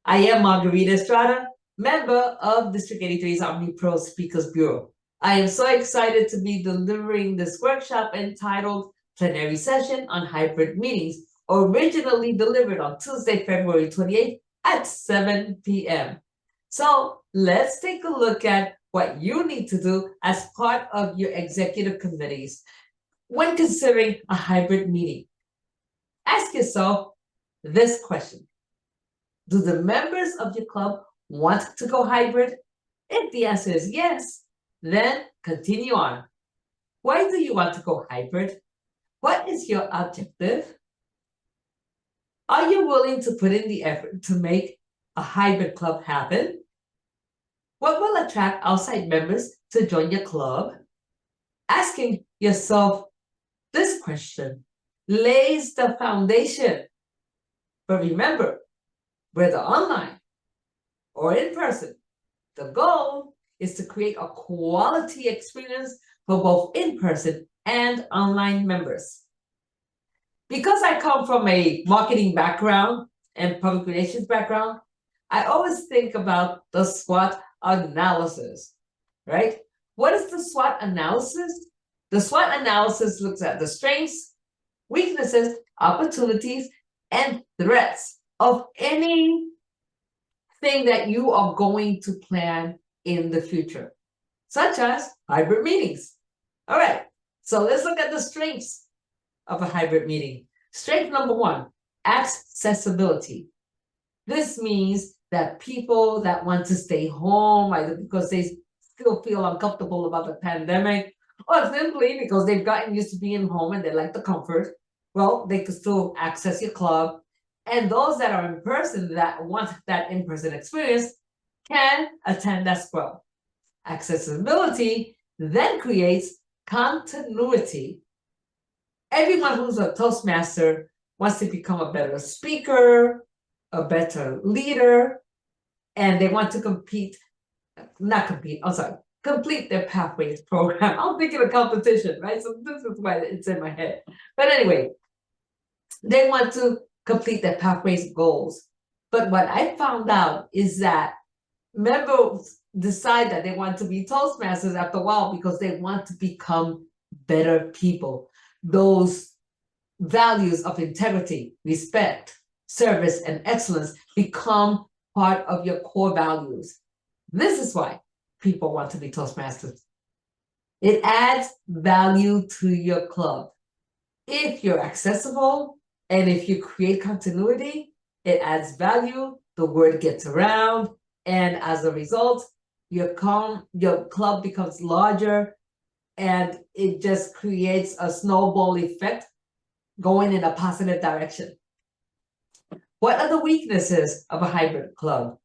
I am Margarita Estrada, member of District 83's Omni-Pro Speakers Bureau. I am so excited to be delivering this workshop entitled Plenary Session on Hybrid Meetings, originally delivered on Tuesday, February 28th at 7 p.m. So let's take a look at what you need to do as part of your executive committees when considering a hybrid meeting. Ask yourself this question. Do the members of your club want to go hybrid? If the answer is yes, then continue on. Why do you want to go hybrid? What is your objective? Are you willing to put in the effort to make a hybrid club happen? What will attract outside members to join your club? Asking yourself this question lays the foundation. But remember, whether online or in person, the goal is to create a quality experience for both in-person and online members. Because I come from a marketing background and public relations background, I always think about the SWOT analysis, right? What is the SWOT analysis? The SWOT analysis looks at the strengths, weaknesses, opportunities, and threats of anything that you are going to plan in the future, such as hybrid meetings. All right, so let's look at the strengths of a hybrid meeting. Strength number one, accessibility. This means that people that want to stay home, either because they still feel uncomfortable about the pandemic, or simply because they've gotten used to being home and they like the comfort, well, they can still access your club. And those that are in person that want that in-person experience can attend as well. Accessibility then creates continuity. Everyone who's a Toastmaster wants to become a better speaker, a better leader, and they want to complete their Pathways program. I'm thinking of competition, right? So this is why it's in my head. But anyway, they want to complete their Pathways goals. But what I found out is that members decide that they want to be Toastmasters after a while because they want to become better people. Those values of integrity, respect, service, and excellence become part of your core values. This is why people want to be Toastmasters. It adds value to your club. If you're accessible and if you create continuity, it adds value, the word gets around, and as a result, your club becomes larger, and it just creates a snowball effect going in a positive direction. What are the weaknesses of a hybrid club?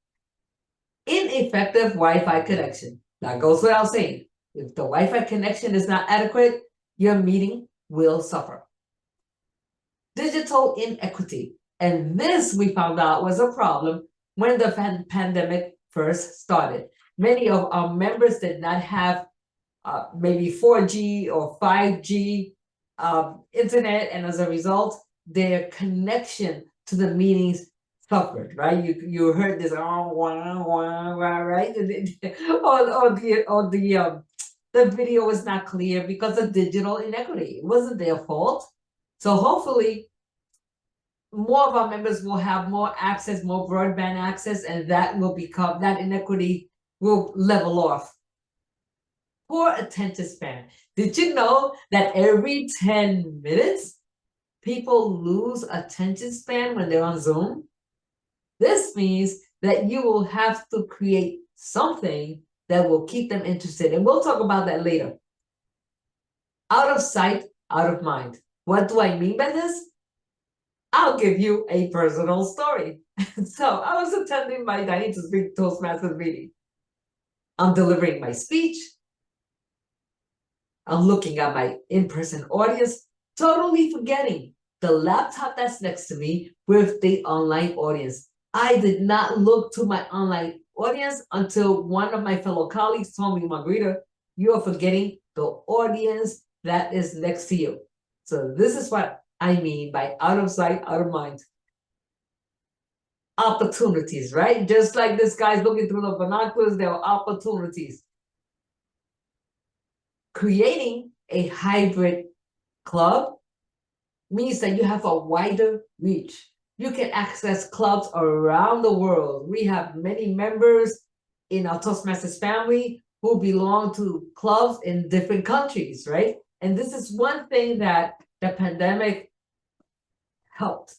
Ineffective Wi-Fi connection. That goes without saying. If the Wi-Fi connection is not adequate, your meeting will suffer. Digital inequity. And this, we found out, was a problem when the pandemic first started. Many of our members did not have maybe 4G or 5G internet, and as a result, their connection to the meetings suffered, right? You heard this right? The video was not clear because of digital inequity. It wasn't their fault. So hopefully more of our members will have more access, more broadband access, and that inequity will level off. Poor attention span. Did you know that every 10 minutes, people lose attention span when they're on Zoom? This means that you will have to create something that will keep them interested. And we'll talk about that later. Out of sight, out of mind. What do I mean by this? I'll give you a personal story. So I was attending my Dining to Speak Toastmasters meeting. I'm delivering my speech. I'm looking at my in-person audience, totally forgetting the laptop that's next to me with the online audience. I did not look to my online audience until one of my fellow colleagues told me, Margarita, you are forgetting the audience that is next to you. So this is what I mean by out of sight, out of mind. opportunities, right? Just like this guy's looking through the binoculars, there are opportunities. Creating a hybrid club means that you have a wider reach. You can access clubs around the world. We have many members in our Toastmasters family who belong to clubs in different countries, right? And this is one thing that the pandemic helped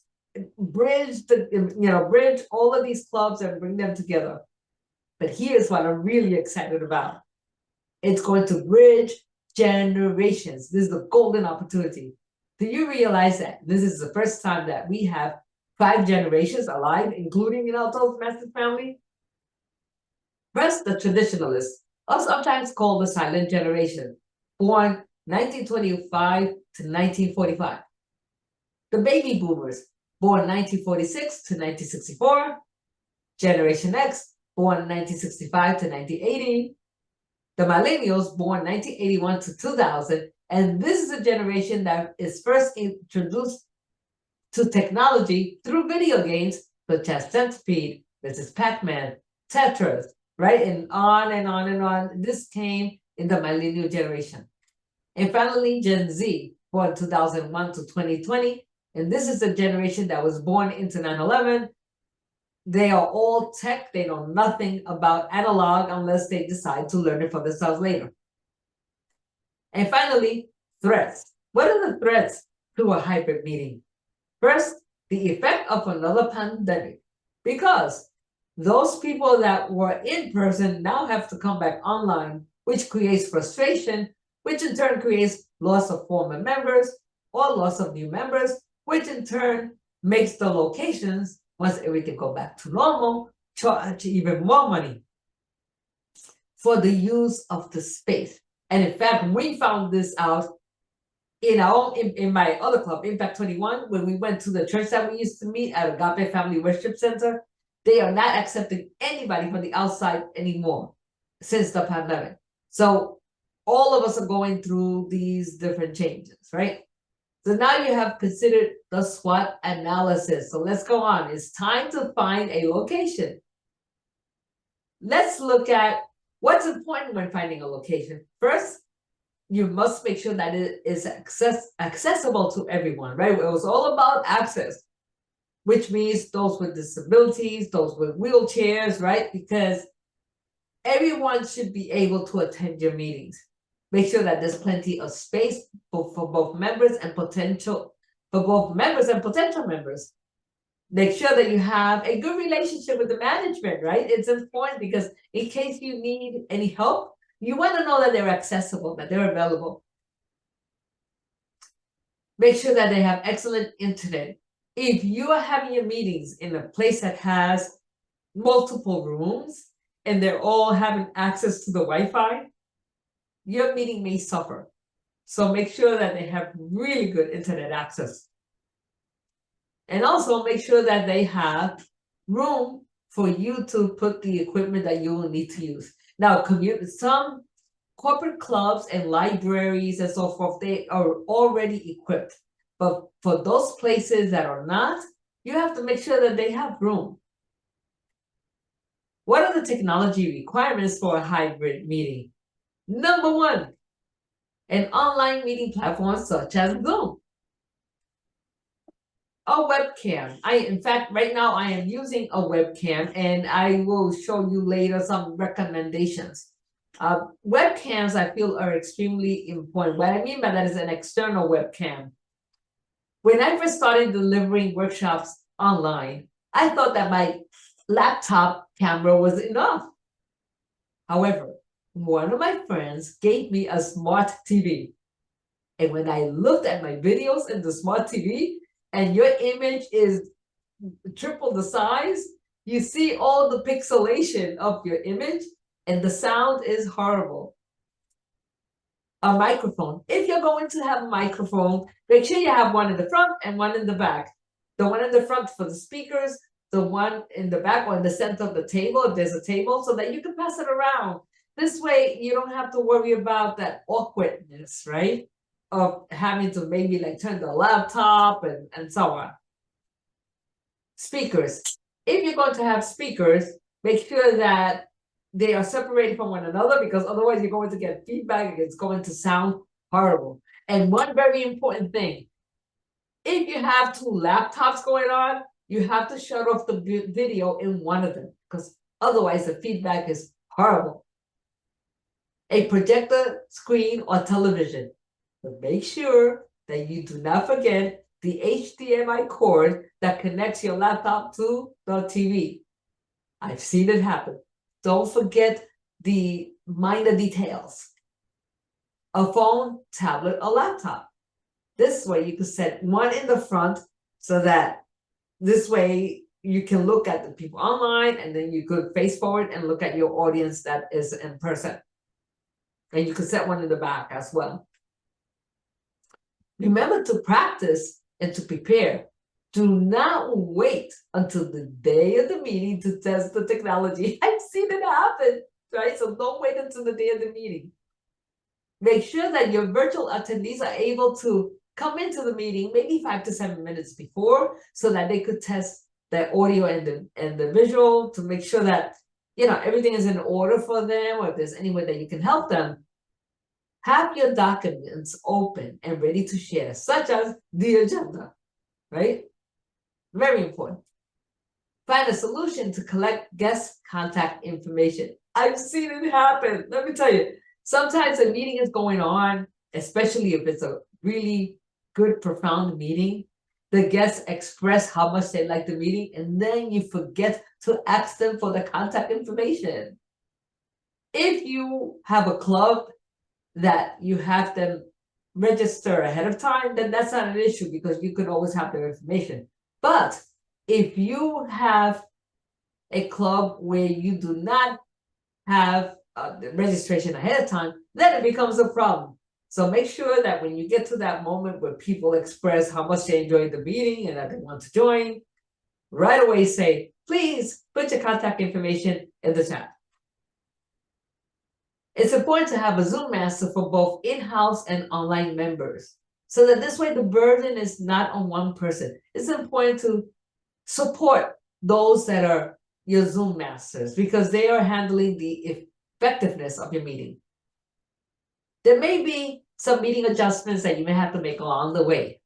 bridge bridge all of these clubs and bring them together. But here's what I'm really excited about. It's going to bridge generations. This is the golden opportunity. Do you realize that this is the first time that we have 5 generations alive, including in our Toastmasters family? First, the traditionalists, or sometimes called the silent generation, born 1925 to 1945. The baby boomers, born 1946 to 1964. Generation X, born 1965 to 1980. The millennials, born 1981 to 2000. And this is a generation that is first introduced to technology through video games such as Centipede, Mrs. Pac-Man, Tetris, right? And on and on and on. This came in the millennial generation. And finally, Gen Z, born 2001 to 2020. And this is a generation that was born into 9/11. They are all tech. They know nothing about analog unless they decide to learn it for themselves later. And finally, threats. What are the threats to a hybrid meeting? First, the effect of another pandemic, because those people that were in person now have to come back online, which creates frustration, which in turn creates loss of former members or loss of new members, which in turn makes the locations, once everything go back to normal, charge even more money for the use of the space. And in fact, we found this out in my other club, Impact 21, when we went to the church that we used to meet at Agape Family Worship Center. They are not accepting anybody from the outside anymore since the pandemic. So all of us are going through these different changes, right? So now you have considered the SWOT analysis. So let's go on. It's time to find a location. Let's look at what's important when finding a location. First, you must make sure that it is accessible to everyone, right? It was all about access, which means those with disabilities, those with wheelchairs, right? Because everyone should be able to attend your meetings. Make sure that there's plenty of space for both members and potential members. Make sure that you have a good relationship with the management, right? It's important because in case you need any help, you want to know that they're accessible, that they're available. Make sure that they have excellent internet. If you are having your meetings in a place that has multiple rooms and they're all having access to the Wi-Fi, your meeting may suffer. So make sure that they have really good internet access. And also make sure that they have room for you to put the equipment that you will need to use. Now, some corporate clubs and libraries and so forth, they are already equipped. But for those places that are not, you have to make sure that they have room. What are the technology requirements for a hybrid meeting? Number 1, an online meeting platform such as Zoom. A webcam. In fact, right now I am using a webcam and I will show you later some recommendations. Webcams I feel are extremely important. What I mean by that is an external webcam. When I first started delivering workshops online, I thought that my laptop camera was enough. However, one of my friends gave me a smart TV. And when I looked at my videos in the smart TV, and your image is triple the size, you see all the pixelation of your image, and the sound is horrible. A microphone. If you're going to have a microphone, make sure you have one in the front and one in the back. The one in the front for the speakers, the one in the back or in the center of the table, if there's a table, so that you can pass it around. This way, you don't have to worry about that awkwardness, right? Of having to maybe like turn the laptop and so on. Speakers. If you're going to have speakers, make sure that they are separated from one another, because otherwise you're going to get feedback. It's going to sound horrible. And one very important thing, if you have two laptops going on, you have to shut off the video in one of them, because otherwise the feedback is horrible. A projector, screen, or television. But make sure that you do not forget the HDMI cord that connects your laptop to the TV. I've seen it happen. Don't forget the minor details. A phone, tablet, or laptop. This way you can set one in the front, so that this way you can look at the people online, and then you could face forward and look at your audience that is in person. And you could set one in the back as well. Remember to practice and to prepare. Do not wait until the day of the meeting to test the technology. I've seen it happen, right? So don't wait until the day of the meeting. Make sure that your virtual attendees are able to come into the meeting maybe 5 to 7 minutes before, so that they could test the audio and the visual, to make sure that everything is in order for them, or if there's any way that you can help them. Have your documents open and ready to share, such as the agenda, right? Very important. Find a solution to collect guest contact information. I've seen it happen. Let me tell you, sometimes a meeting is going on, especially if it's a really good, profound meeting. The guests express how much they like the meeting, and then you forget to ask them for the contact information. If you have a club that you have them register ahead of time, then that's not an issue, because you could always have their information. But if you have a club where you do not have the registration ahead of time, then it becomes a problem. So make sure that when you get to that moment where people express how much they enjoyed the meeting and that they want to join, right away say, please put your contact information in the chat. It's important to have a Zoom master for both in-house and online members, so that this way the burden is not on one person. It's important to support those that are your Zoom masters, because they are handling the effectiveness of your meeting. There may be some meeting adjustments that you may have to make along the way.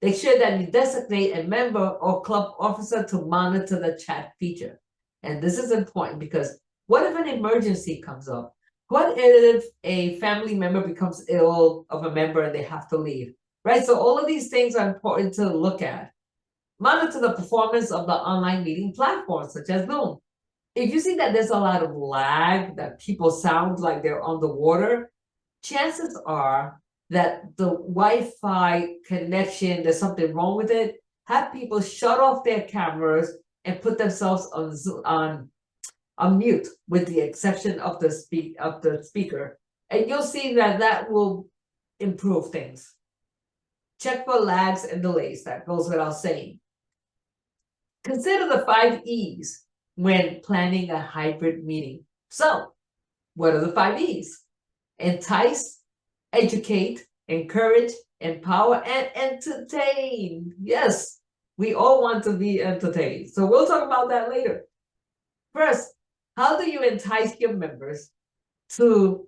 Make sure that you designate a member or club officer to monitor the chat feature. And this is important, because what if an emergency comes up? What if a family member becomes ill of a member and they have to leave, right? So all of these things are important to look at. Monitor the performance of the online meeting platforms, such as Zoom. If you see that there's a lot of lag, that people sound like they're on the water, chances are that the Wi-Fi connection, there's something wrong with it. Have people shut off their cameras and put themselves on Zoom, on mute, with the exception of the speaker, and you'll see that that will improve things. Check for lags and delays. That goes without saying. Consider the 5 E's when planning a hybrid meeting. So, what are the 5 E's? Entice, educate, encourage, empower, and entertain. Yes, we all want to be entertained. So we'll talk about that later. First, how do you entice your members to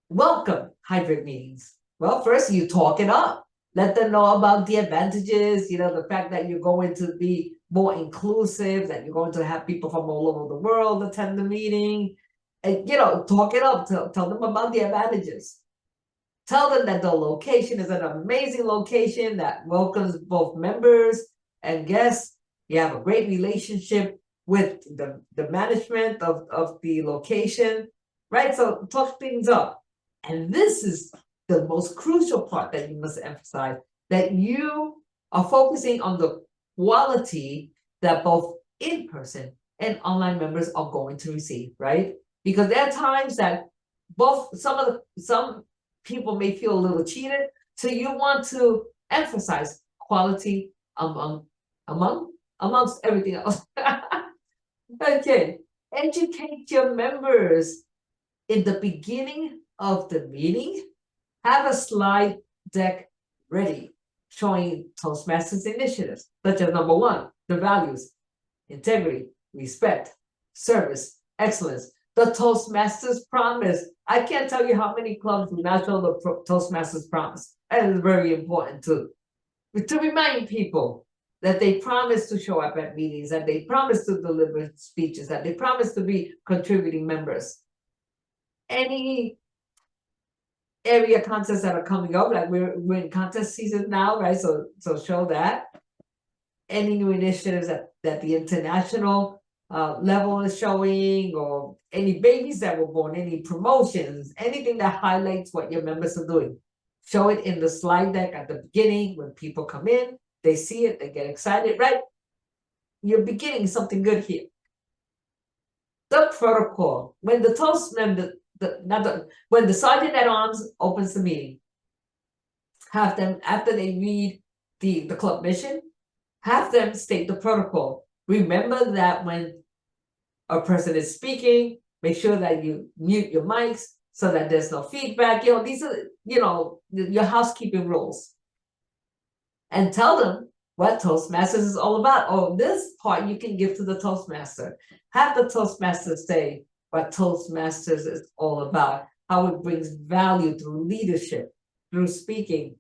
welcome hybrid meetings? Well, first you talk it up. Let them know about the advantages, the fact that you're going to be more inclusive, that you're going to have people from all over the world attend the meeting. And, talk it up. Tell them about the advantages. Tell them that the location is an amazing location that welcomes both members and guests. You have a great relationship with the management of the location, right? So talk things up. And this is the most crucial part that you must emphasize, that you are focusing on the quality that both in-person and online members are going to receive, right? Because there are times that some people may feel a little cheated, so you want to emphasize quality amongst everything else. Okay, educate your members. In the beginning of the meeting, have a slide deck ready. showing Toastmasters initiatives, such as number 1, the values, integrity, respect, service, excellence. The Toastmasters promise. I can't tell you how many clubs do not show the Toastmasters promise. And it's very important to remind people that they promise to show up at meetings, that they promise to deliver speeches, that they promise to be contributing members. Any area contests that are coming up, like we're in contest season now, right? So show that. Any new initiatives that the international level is showing, or any babies that were born, any promotions, anything that highlights what your members are doing. Show it in the slide deck at the beginning. When people come in, they see it, they get excited, right? You're beginning something good here. The protocol. When the toast member, when the sergeant at arms opens the meeting, have them, after they read the club mission, have them state the protocol. Remember that when a person is speaking, make sure that you mute your mics so that there's no feedback. These are, your housekeeping rules. And tell them what Toastmasters is all about. Oh, this part you can give to the Toastmaster. Have the Toastmaster say what Toastmasters is all about, how it brings value through leadership, through speaking,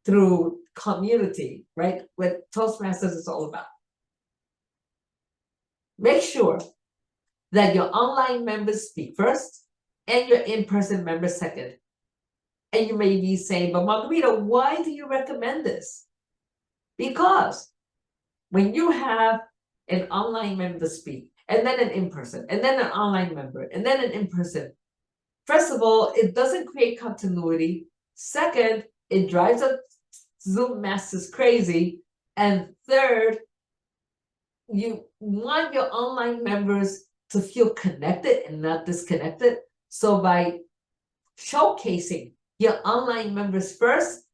through community, right? What Toastmasters is all about. Make sure that your online members speak first and your in-person members second. And you may be saying, but Margarita, why do you recommend this? Because when you have an online member speak, and then an in-person, and then an online member, and then an in-person, first of all, it doesn't create continuity. Second, it drives up Zoom masters crazy. And third, you want your online members to feel connected and not disconnected. So by showcasing your online members first,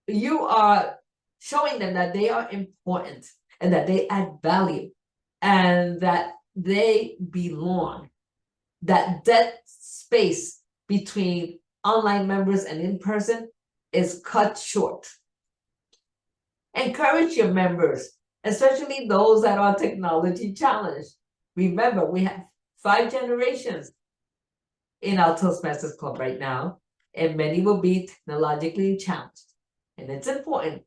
you are showing them that they are important and that they add value and that they belong. That space between online members and in-person is cut short. Encourage your members, especially those that are technology challenged. Remember, we have 5 generations in our Toastmasters Club right now, and many will be technologically challenged. And it's important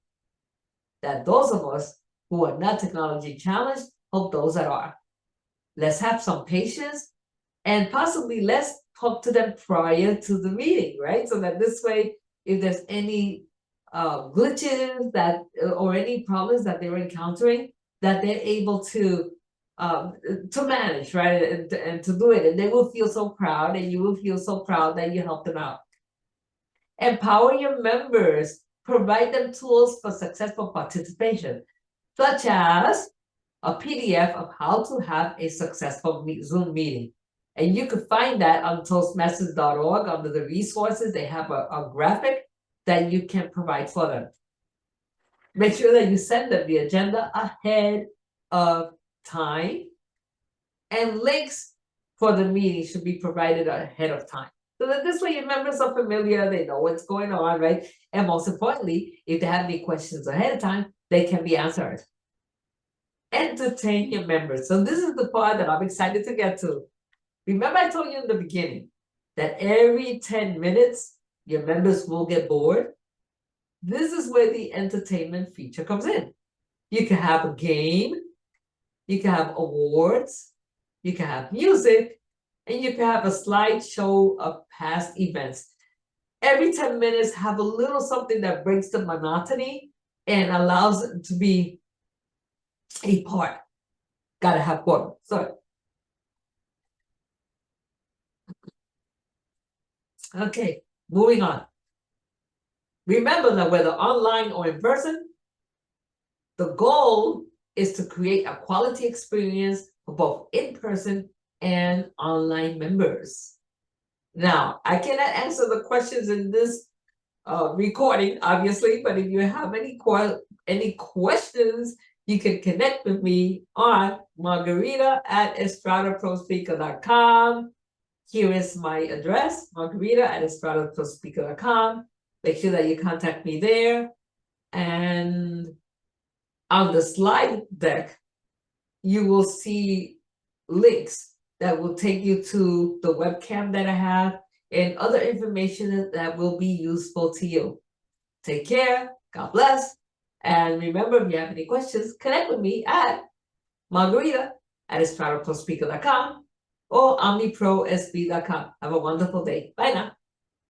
that those of us who are not technology challenged help those that are. Let's have some patience, and possibly let's talk to them prior to the meeting, right? So that this way, if there's any glitches or any problems that they're encountering, that they're able to manage, right? And to do it. And they will feel so proud, and you will feel so proud that you helped them out. Empower your members. Provide them tools for successful participation, such as a PDF of how to have a successful Zoom meeting. And you can find that on Toastmasters.org under the resources. They have a graphic that you can provide for them. Make sure that you send them the agenda ahead of time, and links for the meeting should be provided ahead of time. So that this way your members are familiar, they know what's going on, right? And most importantly, if they have any questions ahead of time, they can be answered. Entertain your members. So this is the part that I'm excited to get to. Remember I told you in the beginning that every 10 minutes, your members will get bored. This is where the entertainment feature comes in. You can have a game, you can have awards, you can have music, and you can have a slideshow of past events. Every 10 minutes, have a little something that breaks the monotony and allows it to be a part. Gotta have one. Sorry. Okay, moving on. Remember that whether online or in person, the goal is to create a quality experience for both in-person and online members. Now, I cannot answer the questions in this recording, obviously, but if you have any questions, you can connect with me on margarita@estradaprospeaker.com. Here is my address, margarita@estradaprospeaker.com. Make sure that you contact me there. And on the slide deck, you will see links that will take you to the webcam that I have and other information that will be useful to you. Take care, God bless, and remember, if you have any questions, connect with me at Margarita at inspirational.speaker.com or omniprosb.com. Have a wonderful day. Bye now.